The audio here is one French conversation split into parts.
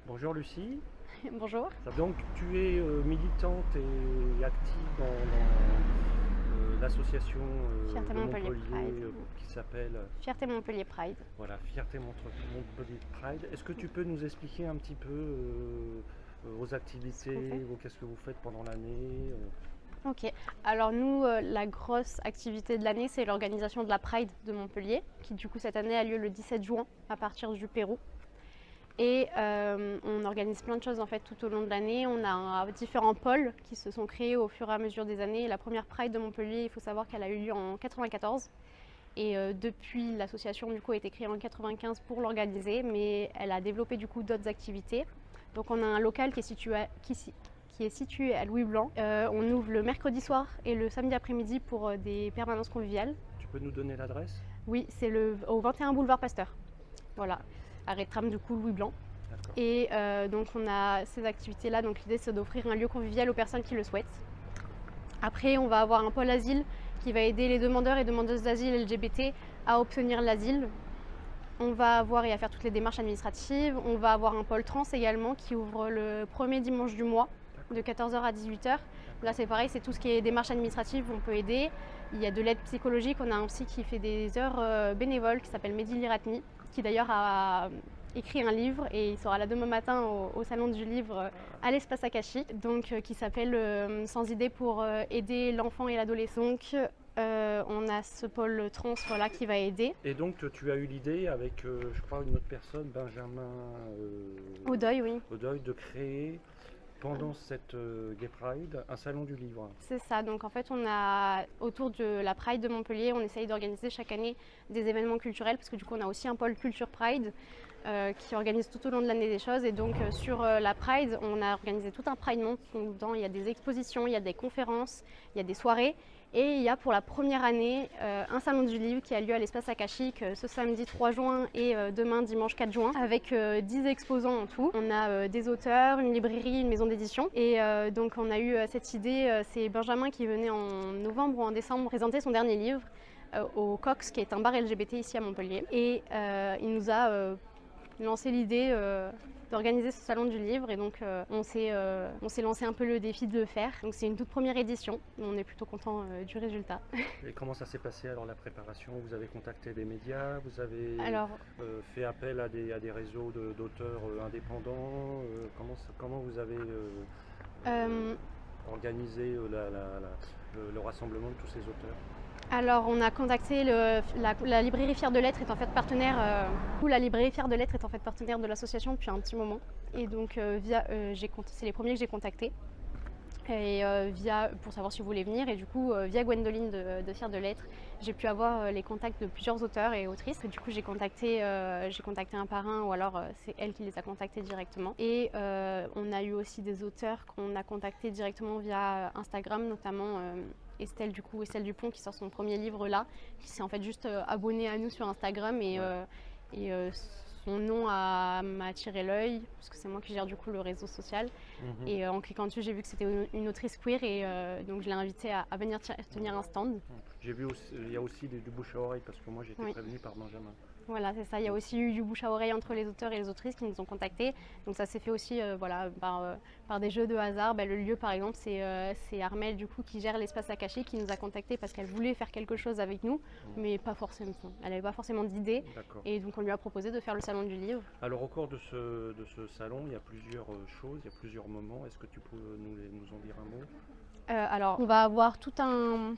Bonjour Lucie. Bonjour. Donc tu es militante et active dans, l'association Fierté de Montpellier Montpellier Pride. qui s'appelle Fierté Montpellier Pride. voilà, Montpellier Pride. Est-ce que tu peux nous expliquer un petit peu vos activités, qu'est-ce que vous faites pendant l'année Ok, alors nous, la grosse activité de l'année, c'est l'organisation de la Pride de Montpellier, qui du coup cette année a lieu le 17 juin à partir du Pérou. Et on organise plein de choses en fait tout au long de l'année. On a différents pôles qui se sont créés au fur et à mesure des années. La première Pride de Montpellier, il faut savoir qu'elle a eu lieu en 94. Et depuis, l'association du coup a été créée en 95 pour l'organiser, mais elle a développé du coup d'autres activités. Donc on a un local qui est situé à Louis Blanc. On ouvre le mercredi soir et le samedi après-midi pour des permanences conviviales. Tu peux nous donner l'adresse? Oui, c'est au 21 boulevard Pasteur. Voilà, arrêt de tram du coup Louis Blanc. Et donc on a ces activités-là, donc l'idée c'est d'offrir un lieu convivial aux personnes qui le souhaitent. Après, on va avoir un pôle asile qui va aider les demandeurs et demandeuses d'asile LGBT à obtenir l'asile. On va avoir et à faire toutes les démarches administratives. On va avoir un pôle trans également qui ouvre le premier dimanche du mois de 14 h à 18 h. Là c'est pareil, c'est tout ce qui est démarches administratives, on peut aider. Il y a de l'aide psychologique, on a un psy qui fait des heures bénévoles qui s'appelle Mehdi Liratmi, qui d'ailleurs a écrit un livre et il sera là demain matin au salon du livre à l'espace Akashi, donc qui s'appelle Sans idée pour aider l'enfant et l'adolescent. On a ce pôle trans voilà, qui va aider. Et donc tu as eu l'idée avec, je crois, une autre personne, Benjamin Audeuil, oui. Audeuil, de créer pendant cette Gay Pride un salon du livre. C'est ça, donc en fait on a autour de la Pride de Montpellier, on essaye d'organiser chaque année des événements culturels parce que du coup on a aussi un pôle Culture Pride qui organise tout au long de l'année des choses. Et donc sur la Pride, on a organisé tout un Pride Month. Dedans, il y a des expositions, il y a des conférences, il y a des soirées. Et il y a pour la première année un salon du livre qui a lieu à l'espace Akashique ce samedi 3 juin et demain dimanche 4 juin avec 10 exposants en tout. On a des auteurs, une librairie, une maison d'édition. Et donc on a eu cette idée, c'est Benjamin qui venait en novembre ou en décembre présenter son dernier livre au Cox, qui est un bar LGBT ici à Montpellier. Et il nous a lancé l'idée d'organiser ce salon du livre et donc on s'est lancé un peu le défi de le faire. Donc c'est une toute première édition, on est plutôt content du résultat. Et comment ça s'est passé alors la préparation? Vous avez contacté des médias, vous avez fait appel à des réseaux d'auteurs indépendants, comment vous avez organisé le rassemblement de tous ces auteurs? Alors on a contacté la librairie Fière de Lettres est en fait partenaire. La librairie Fière de Lettres est en fait partenaire de l'association depuis un petit moment. Et donc c'est les premiers que j'ai contactés. Et pour savoir si vous voulez venir. Et du coup via Gwendoline de Fière de Lettres, j'ai pu avoir les contacts de plusieurs auteurs et autrices. Et du coup j'ai contacté un par un ou alors c'est elle qui les a contactés directement. Et on a eu aussi des auteurs qu'on a contactés directement via Instagram, notamment Estelle Dupont qui sort son premier livre là, qui s'est en fait juste abonnée à nous sur Instagram et son nom m'a attiré l'œil parce que c'est moi qui gère du coup le réseau social. Et en cliquant dessus, j'ai vu que c'était une autrice queer et donc je l'ai invitée à venir tenir un stand. J'ai vu il y a aussi du bouche à oreille parce que moi j'ai été prévenue par Benjamin. Voilà, c'est ça. Il y a aussi eu du bouche à oreille entre les auteurs et les autrices qui nous ont contactés. Donc ça s'est fait aussi par des jeux de hasard. Le lieu par exemple, c'est Armelle du coup qui gère l'espace Akashi qui nous a contactés parce qu'elle voulait faire quelque chose avec nous, mais pas forcément. Elle n'avait pas forcément d'idée. Et donc on lui a proposé de faire le salon du livre. Alors au cours de ce salon, il y a plusieurs choses, il y a plusieurs moments. Est-ce que tu peux nous en dire un mot? Alors on va avoir tout un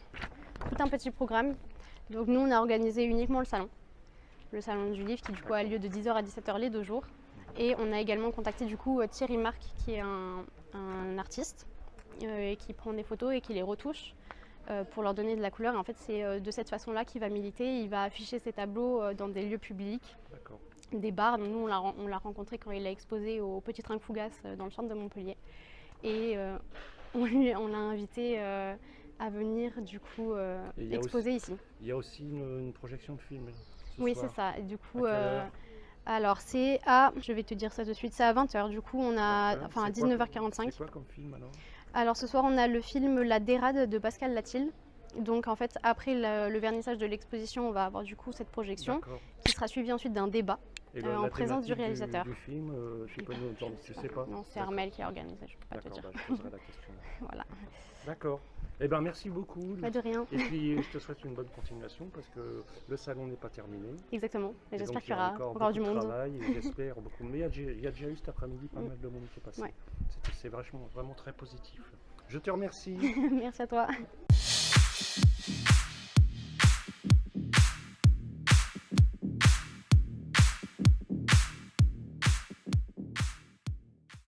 petit programme. Donc nous on a organisé uniquement le salon du livre qui du coup a lieu de 10 h à 17 h les 2 jours. Et on a également contacté du coup Thierry Marc qui est un artiste qui prend des photos et qui les retouche pour leur donner de la couleur. Et en fait c'est de cette façon-là qu'il va militer. Il va afficher ses tableaux dans des lieux publics, des bars. Nous on l'a rencontré quand il a exposé au Petit Train Fougas dans le centre de Montpellier. Et on l'a invité à venir du coup exposer ici. Il y a aussi une projection de film. Oui, c'est ça. Du coup, alors c'est je vais te dire ça de suite, c'est à 20 h. Du coup, on a, à 19 h 45. C'est quoi comme film alors? Alors ce soir, on a le film La Dérade de Pascal Latil. Donc en fait, après le vernissage de l'exposition, on va avoir du coup cette projection qui sera suivie ensuite d'un débat Et en la présence du thématique réalisateur. du film, tu peux nous en... Tu sais pas? Non, c'est Armel qui a organisé, je peux pas te D'accord, dire. bah, je poserai la question. Voilà. D'accord. Eh ben merci beaucoup. Pas de rien. Et puis je te souhaite une bonne continuation parce que le salon n'est pas terminé. Exactement. Et j'espère donc, qu'il y aura encore du monde. Travail, et j'espère beaucoup. Mais il y a déjà eu cet après-midi pas mal de monde qui est passé. Ouais. C'est vraiment très positif. Je te remercie. Merci à toi.